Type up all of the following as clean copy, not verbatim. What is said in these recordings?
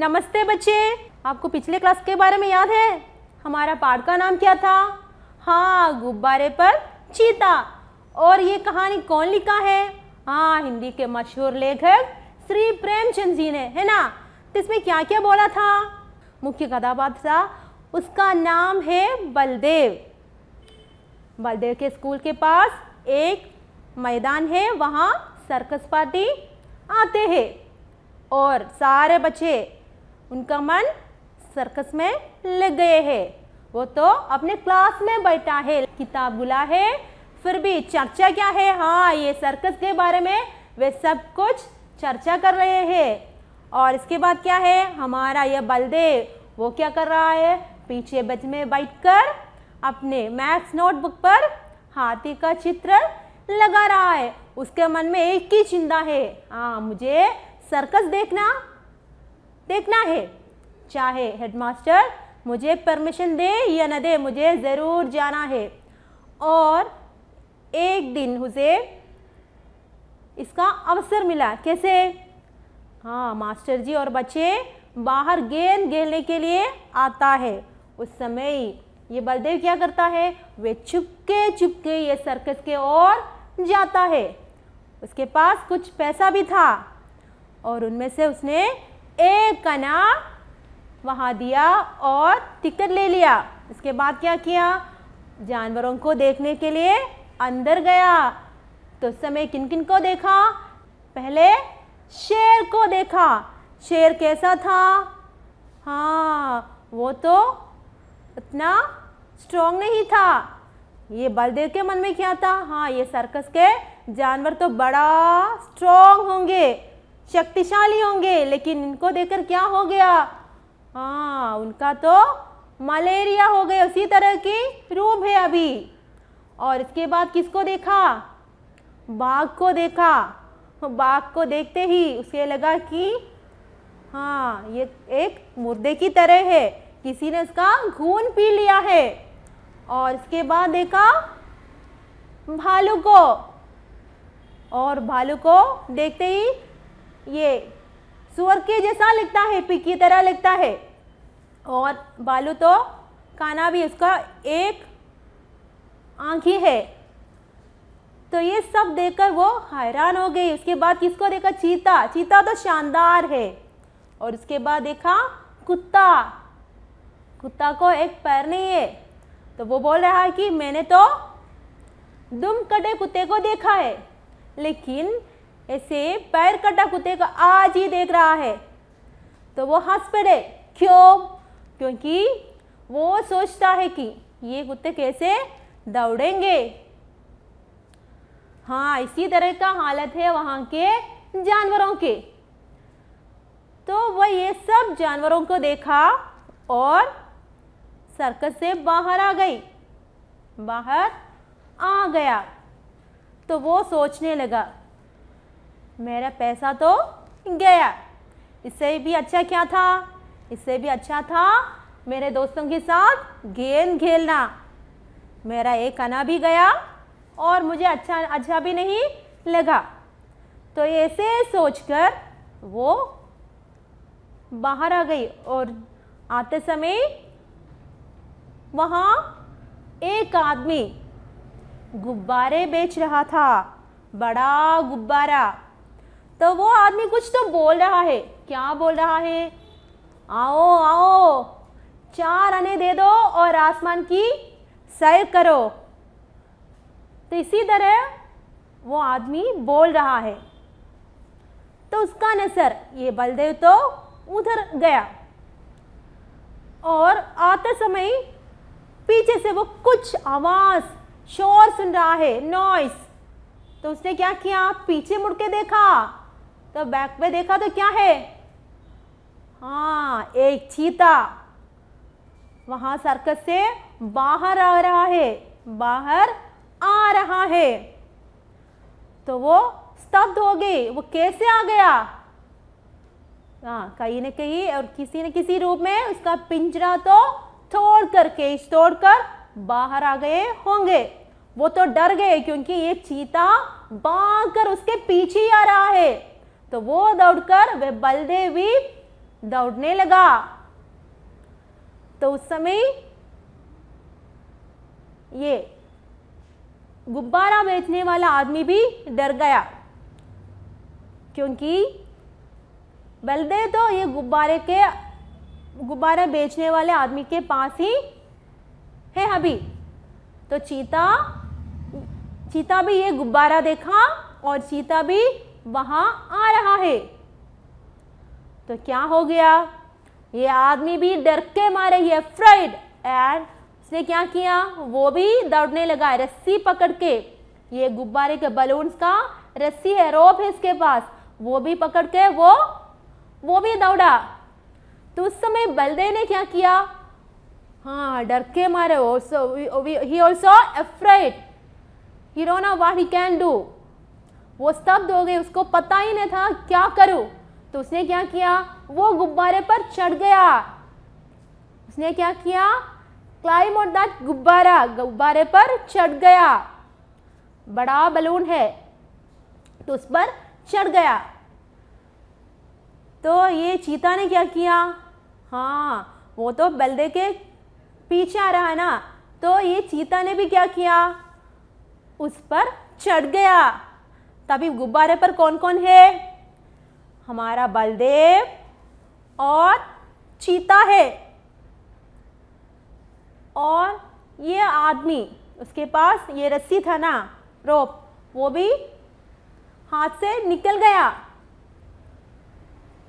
नमस्ते बच्चे, आपको पिछले क्लास के बारे में याद है? हमारा पाठ का नाम क्या था? हाँ, गुब्बारे पर चीता। और ये कहानी कौन लिखा है? हाँ, हिंदी के मशहूर लेखक श्री प्रेमचंद जी ने, है ना? तो इसमें क्या क्या बोला था? मुख्य कथापात्र था, उसका नाम है बलदेव। बलदेव के स्कूल के पास एक मैदान है, वहाँ सर्कस पार्टी आते हैं और सारे बच्चे उनका मन सर्कस में लग गए हैं। वो तो अपने क्लास में बैठा है, किताब बुला है, फिर भी चर्चा क्या है? हाँ, ये सर्कस के बारे में वे सब कुछ चर्चा कर रहे हैं। और इसके बाद क्या है? हमारा ये बलदेव वो क्या कर रहा है? पीछे बेंच में बैठकर अपने मैथ्स नोटबुक पर हाथी का चित्र लगा रहा है। उसके मन में एक ही चिंता है, हाँ, मुझे सर्कस देखना है, चाहे हेडमास्टर मुझे परमिशन दे या न दे, मुझे ज़रूर जाना है। और एक दिन उसे इसका अवसर मिला। कैसे? हाँ, मास्टर जी और बच्चे बाहर गेंद खेलने के लिए आता है। उस समय ये बलदेव क्या करता है? वे चुपके ये सर्कस के ओर जाता है। उसके पास कुछ पैसा भी था और उनमें से उसने एक आना वहाँ दिया और टिकट ले लिया। इसके बाद क्या किया? जानवरों को देखने के लिए अंदर गया। तो उस समय किन किन को देखा? पहले शेर को देखा। शेर कैसा था? हाँ, वो तो इतना स्ट्रॉन्ग नहीं था। ये बलदेव के मन में क्या था? हाँ, ये सर्कस के जानवर तो बड़ा स्ट्रॉन्ग होंगे, शक्तिशाली होंगे, लेकिन इनको देखकर क्या हो गया? हाँ, उनका तो मलेरिया हो गया, उसी तरह की रूप है अभी। और इसके बाद किसको देखा? बाघ को देखा। बाघ को देखते ही उसे लगा कि हाँ, ये एक मुर्दे की तरह है, किसी ने उसका खून पी लिया है। और इसके बाद देखा भालू को, और भालू को देखते ही ये सुअर के जैसा लगता है, पिग की तरह लगता है। और भालू तो काना भी उसका एक आँख ही है। तो ये सब देखकर वो हैरान हो गई। उसके बाद किसको देखा? चीता। चीता तो शानदार है। और उसके बाद देखा कुत्ता। कुत्ता को एक पैर नहीं है, तो वो बोल रहा है कि मैंने तो दुम कटे कुत्ते को देखा है, लेकिन ऐसे पैर कटा कुत्ते को आज ही देख रहा है। तो वो हंस पड़े। क्यों? क्योंकि वो सोचता है कि ये कुत्ते कैसे दौड़ेंगे। हाँ, इसी तरह का हालत है वहाँ के जानवरों के। तो वह ये सब जानवरों को देखा और सर्कस से बाहर आ गया। तो वो सोचने लगा, मेरा पैसा तो गया, इससे भी अच्छा क्या था? इससे भी अच्छा था मेरे दोस्तों के साथ गेम खेलना। मेरा एक आना भी गया और मुझे अच्छा भी नहीं लगा। तो ऐसे सोचकर वो बाहर आ गई। और आते समय वहाँ एक आदमी गुब्बारे बेच रहा था, बड़ा गुब्बारा। तो वो आदमी कुछ तो बोल रहा है। क्या बोल रहा है? आओ आओ, 4 आने दे दो और आसमान की सैर करो। तो इसी तरह वो आदमी बोल रहा है। तो उसका नजर ये बलदेव तो उधर गया और आते समय पीछे से वो कुछ आवाज, शोर सुन रहा है, नॉइस। तो उसने क्या किया? पीछे मुड़ के देखा। तो बैक पे देखा तो क्या है? हाँ, एक चीता वहां सर्कस से बाहर आ रहा है। तो वो स्तब्ध हो गई। वो कैसे आ गया? हाँ, कहीं न कहीं और किसी न किसी रूप में उसका पिंजरा तो तोड़कर बाहर आ गए होंगे। वो तो डर गए क्योंकि ये चीता भागकर उसके पीछे आ रहा है। तो वो दौड़कर वे बलदेव भी दौड़ने लगा। तो उस समय ये गुब्बारा बेचने वाला आदमी भी डर गया, क्योंकि बलदेव तो ये गुब्बारे बेचने वाले आदमी के पास ही है अभी। तो चीता भी ये गुब्बारा देखा और चीता भी वहां आ रहा है। तो क्या हो गया, ये आदमी भी डर के मारे ही अफ्रेड, एंड उसने क्या किया, वो भी दौड़ने लगा रस्सी पकड़ के। ये गुब्बारे के बलून्स का रस्सी है, रोप है इसके पास, वो भी पकड़ के वो भी दौड़ा। तो उस समय बलदेव ने क्या किया, हाँ डर के मारे, he also afraid, he don't know what he can do, वो स्तब्ध हो गए, उसको पता ही नहीं था क्या करूं। तो उसने क्या किया, वो गुब्बारे पर चढ़ गया। उसने क्या किया, क्लाइम ऑन दैट गुब्बारे पर चढ़ गया। बड़ा बलून है तो उस पर चढ़ गया। तो ये चीता ने क्या किया, हाँ वो तो बलदेव के पीछे आ रहा है ना, तो ये चीता ने भी क्या किया, उस पर चढ़ गया। तभी गुब्बारे पर कौन कौन है, हमारा बलदेव और चीता है, और ये आदमी, उसके पास ये रस्सी था ना, रोप, वो भी हाथ से निकल गया।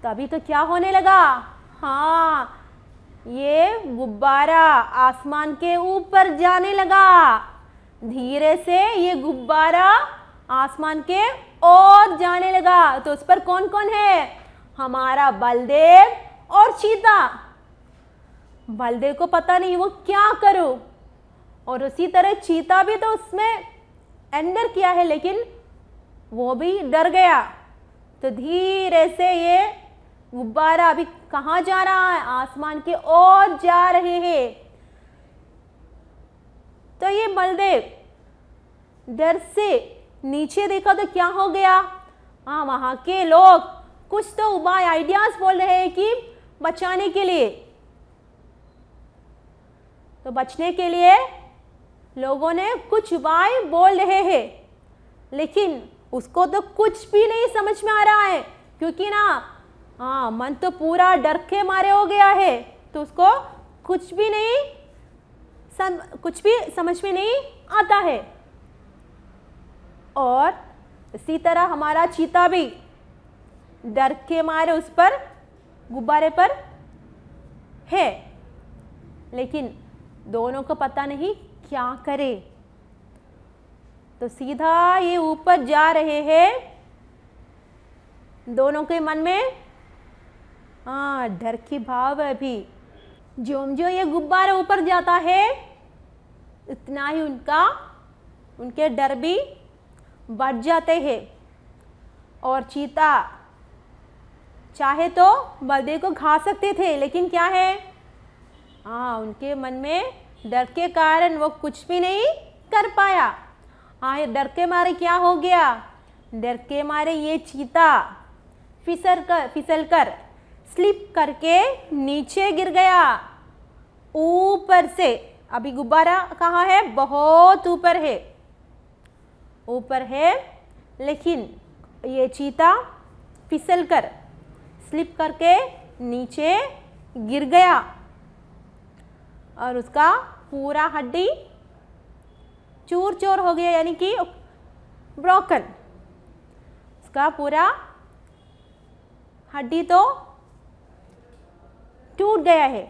तभी तो क्या होने लगा, हाँ ये गुब्बारा आसमान के ऊपर जाने लगा। धीरे से ये गुब्बारा आसमान के ओर जाने लगा। तो उस पर कौन कौन है, हमारा बलदेव और चीता। बलदेव को पता नहीं वो क्या करो, और उसी तरह चीता भी तो उसमें एंटर किया है, लेकिन वो भी डर गया। तो धीरे से ये गुब्बारा अभी कहाँ जा रहा है, आसमान की ओर जा रहे हैं। तो ये बलदेव डर से नीचे देखा तो क्या हो गया, हाँ वहां के लोग कुछ तो उपाय आइडियाज बोल रहे हैं कि बचाने के लिए। तो बचने के लिए लोगों ने कुछ उपाय बोल रहे हैं, लेकिन उसको तो कुछ भी नहीं समझ में आ रहा है, क्योंकि ना हाँ मन तो पूरा डर के मारे हो गया है। तो उसको कुछ भी समझ में नहीं आता है। और इसी तरह हमारा चीता भी डर के मारे उस पर गुब्बारे पर है, लेकिन दोनों को पता नहीं क्या करे। तो सीधा ये ऊपर जा रहे हैं, दोनों के मन में डर की भाव है अभी। जो ये गुब्बारा ऊपर जाता है, इतना ही उनके डर भी बढ़ जाते हैं। और चीता चाहे तो बलदेव को खा सकते थे, लेकिन क्या है, उनके मन में डर के कारण वो कुछ भी नहीं कर पाया। ये डर के मारे क्या हो गया, डर के मारे ये चीता फिसल कर स्लिप करके नीचे गिर गया ऊपर से। अभी गुब्बारा कहाँ है, बहुत ऊपर है, लेकिन ये चीता फिसल कर स्लिप करके नीचे गिर गया, और उसका पूरा हड्डी चूर चूर हो गया, यानी कि ब्रोकन। उसका पूरा हड्डी तो टूट गया है।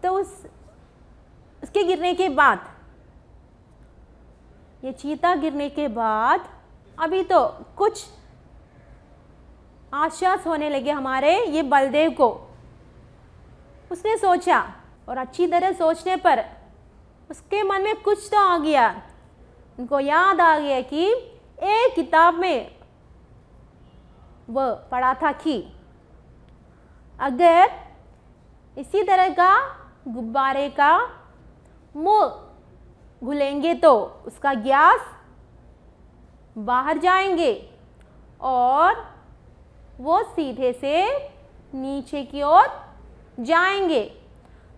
तो उसके गिरने के बाद, ये चीता गिरने के बाद अभी तो कुछ आश्वास होने लगे हमारे ये बलदेव को। उसने सोचा, और अच्छी तरह सोचने पर उसके मन में कुछ तो आ गया। उनको याद आ गया कि एक किताब में वह पढ़ा था कि अगर इसी तरह का गुब्बारे का मुंह घुलेंगे तो उसका गैस बाहर जाएंगे, और वो सीधे से नीचे की ओर जाएंगे।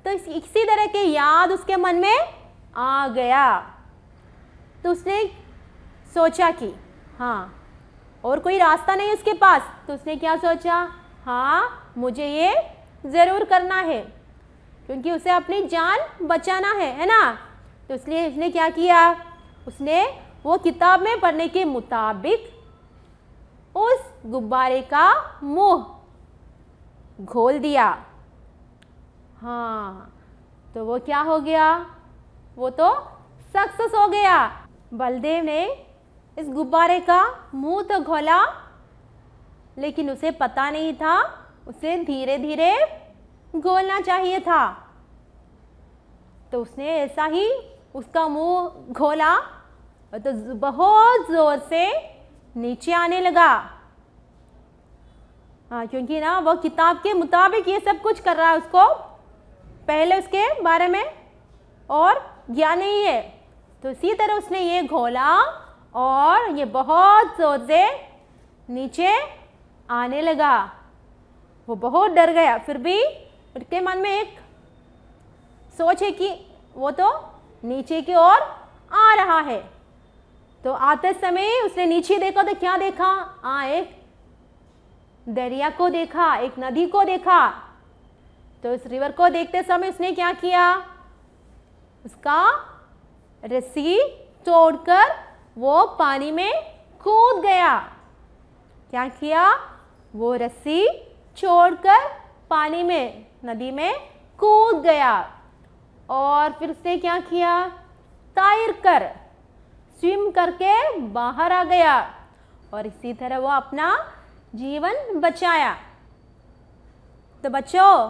तो इसी तरह के याद उसके मन में आ गया। तो उसने सोचा कि हाँ, और कोई रास्ता नहीं उसके पास, तो उसने क्या सोचा, हाँ मुझे ये ज़रूर करना है, क्योंकि उसे अपनी जान बचाना है ना। तो इसलिए उसने क्या किया, उसने वो किताब में पढ़ने के मुताबिक उस गुब्बारे का मुंह खोल दिया। हाँ, तो वो क्या हो गया, वो तो सक्सेस हो गया। बलदेव ने इस गुब्बारे का मुंह तो खोला, लेकिन उसे पता नहीं था उसे धीरे धीरे खोलना चाहिए था। तो उसने ऐसा ही उसका मुंह खोला तो बहुत ज़ोर से नीचे आने लगा। हाँ, क्योंकि ना वो किताब के मुताबिक ये सब कुछ कर रहा है, उसको पहले उसके बारे में और ज्ञान नहीं है। तो इसी तरह उसने ये खोला और ये बहुत ज़ोर से नीचे आने लगा। वो बहुत डर गया, फिर भी उसके मन में एक सोच है कि वो तो नीचे की ओर आ रहा है। तो आते समय उसने नीचे देखा तो क्या देखा, एक दरिया को देखा, एक नदी को देखा। तो इस रिवर को देखते समय उसने क्या किया, उसका रस्सी तोड़कर वो पानी में कूद गया। क्या किया, वो रस्सी छोड़कर पानी में, नदी में कूद गया। और फिर उसने क्या किया, तैर कर, स्विम करके बाहर आ गया और इसी तरह वो अपना जीवन बचाया। तो बच्चों,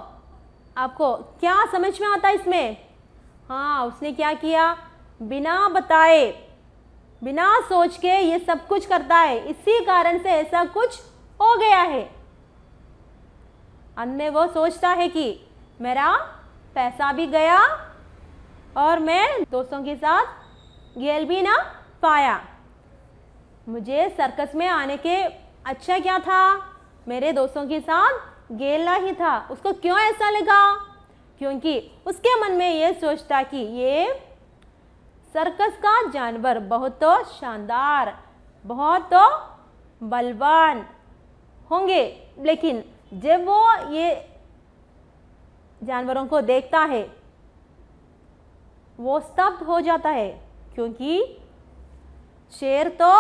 आपको क्या समझ में आता है इसमें? हाँ, उसने क्या किया, बिना बताए, बिना सोच के ये सब कुछ करता है, इसी कारण से ऐसा कुछ हो गया है। अंत में वो सोचता है कि मेरा पैसा भी गया और मैं दोस्तों के साथ खेल भी ना पाया। मुझे सर्कस में आने के अच्छा क्या था, मेरे दोस्तों के साथ खेलना ही था। उसको क्यों ऐसा लगा, क्योंकि उसके मन में ये सोचता कि ये सर्कस का जानवर बहुत तो शानदार, बहुत तो बलवान होंगे। लेकिन जब वो ये जानवरों को देखता है वो स्तब्ध हो जाता है, क्योंकि शेर तो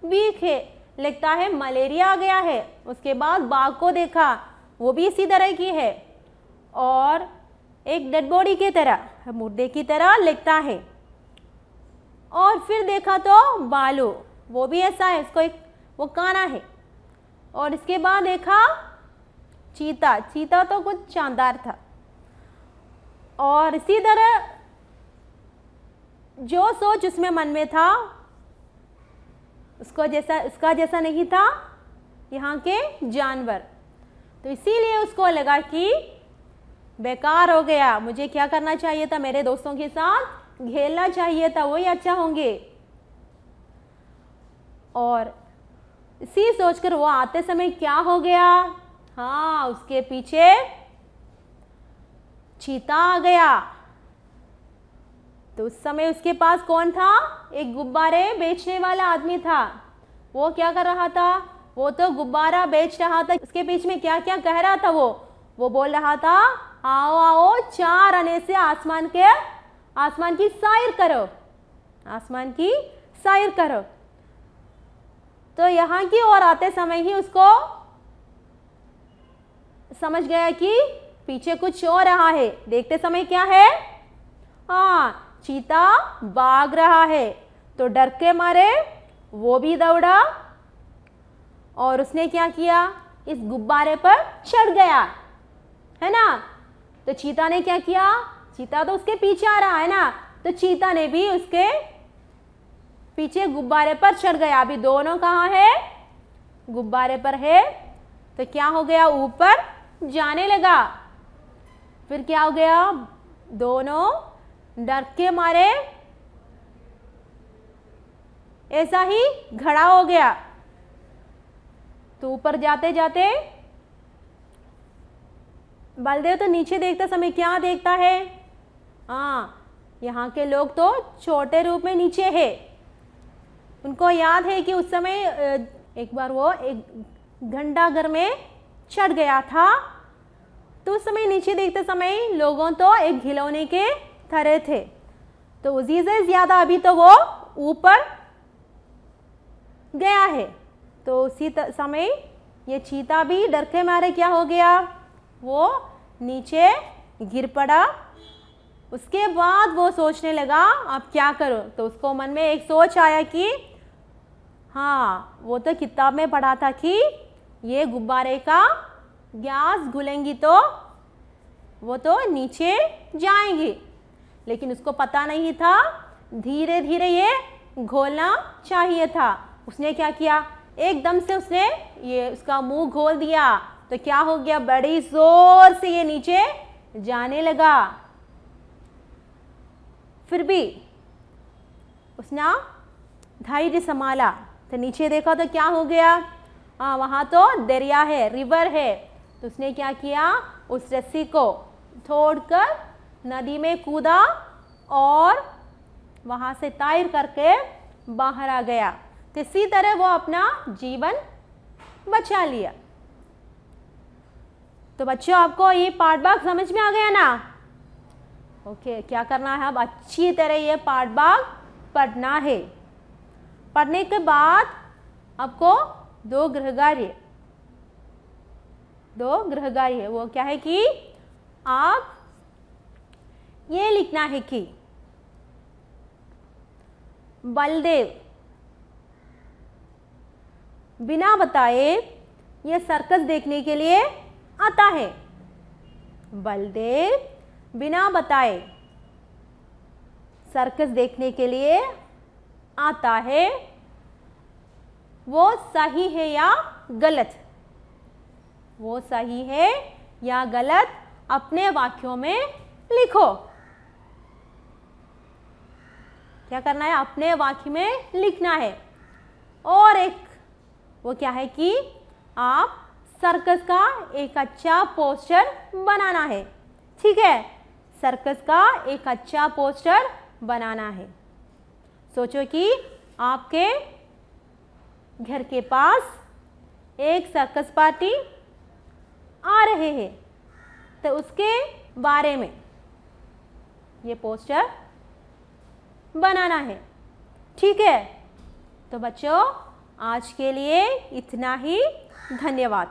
वीक है, लगता है मलेरिया आ गया है। उसके बाद बाघ को देखा, वो भी इसी तरह की है और एक डेड बॉडी की तरह, मुर्दे की तरह लगता है। और फिर देखा तो बालू, वो भी ऐसा है, उसको एक वो काना है। और इसके बाद देखा चीता, चीता तो कुछ शानदार था। और इसी तरह जो सोच उसमें मन में था उसका जैसा नहीं था यहाँ के जानवर। तो इसीलिए उसको लगा कि बेकार हो गया, मुझे क्या करना चाहिए था, मेरे दोस्तों के साथ खेलना चाहिए था, वही अच्छा होंगे। और इसी सोचकर वो आते समय क्या हो गया, हाँ, उसके पीछे चीता आ गया। तो उस समय उसके पास कौन था, एक गुब्बारे बेचने वाला आदमी था। वो क्या कर रहा था, वो तो गुब्बारा बेच रहा था। उसके बीच में क्या क्या कह रहा था, वो बोल रहा था, आओ आओ 4 आने से आसमान की सैर करो, आसमान की सैर करो। तो यहाँ की ओर आते समय ही उसको समझ गया कि पीछे कुछ हो रहा है। देखते समय क्या है, हाँ, चीता भाग रहा है। तो डर के मारे वो भी दौड़ा और उसने क्या किया, इस गुब्बारे पर चढ़ गया, है ना। तो चीता ने क्या किया, चीता तो उसके पीछे आ रहा है ना, तो चीता ने भी उसके पीछे गुब्बारे पर चढ़ गया। अभी दोनों कहाँ है, गुब्बारे पर है। तो क्या हो गया, ऊपर जाने लगा। फिर क्या हो गया, दोनों डर के मारे ऐसा ही खड़ा हो गया। तो ऊपर जाते जाते बलदेव तो नीचे देखते समय क्या देखता है? हाँ, यहाँ के लोग तो छोटे रूप में नीचे है। उनको याद है कि उस समय एक बार वो एक घंटाघर में चढ़ गया था, तो उस समय नीचे देखते समय लोगों तो एक खिलौने के तरह थे। तो उसी से ज़्यादा अभी तो वो ऊपर गया है। तो उसी समय ये चीता भी डर के मारे क्या हो गया, वो नीचे गिर पड़ा। उसके बाद वो सोचने लगा अब क्या करूं। तो उसको मन में एक सोच आया कि हाँ, वो तो किताब में पढ़ा था कि ये गुब्बारे का गैस घुलेंगी तो वो तो नीचे जाएंगी, लेकिन उसको पता नहीं था धीरे धीरे ये घोलना चाहिए था। उसने क्या किया, एकदम से उसने ये उसका मुंह घोल दिया। तो क्या हो गया, बड़ी जोर से ये नीचे जाने लगा। फिर भी उसने धैर्य संभाला। तो नीचे देखा तो क्या हो गया, वहाँ तो दरिया है, रिवर है। तो उसने क्या किया, उस रस्सी को तोड़कर नदी में कूदा और वहाँ से तैर करके बाहर आ गया। तो इसी तरह वो अपना जीवन बचा लिया। तो बच्चों, आपको ये पाठ भाग समझ में आ गया ना? ओके, क्या करना है अब, अच्छी तरह ये पाठ भाग पढ़ना है। पढ़ने के बाद आपको दो गृह कार्य है। वो क्या है कि आप ये लिखना है कि बलदेव बिना बताए ये सर्कस देखने के लिए आता है। बलदेव बिना बताए सर्कस देखने के लिए आता है। वो सही है या गलत? वो सही है या गलत अपने वाक्यों में लिखो। क्या करना है, अपने वाक्य में लिखना है। और एक वो क्या है कि आप सर्कस का एक अच्छा पोस्टर बनाना है। ठीक है, सर्कस का एक अच्छा पोस्टर बनाना है। सोचो कि आपके घर के पास एक सर्कस पार्टी आ रहे हैं, तो उसके बारे में ये पोस्टर बनाना है। ठीक है, तो बच्चों आज के लिए इतना ही। धन्यवाद।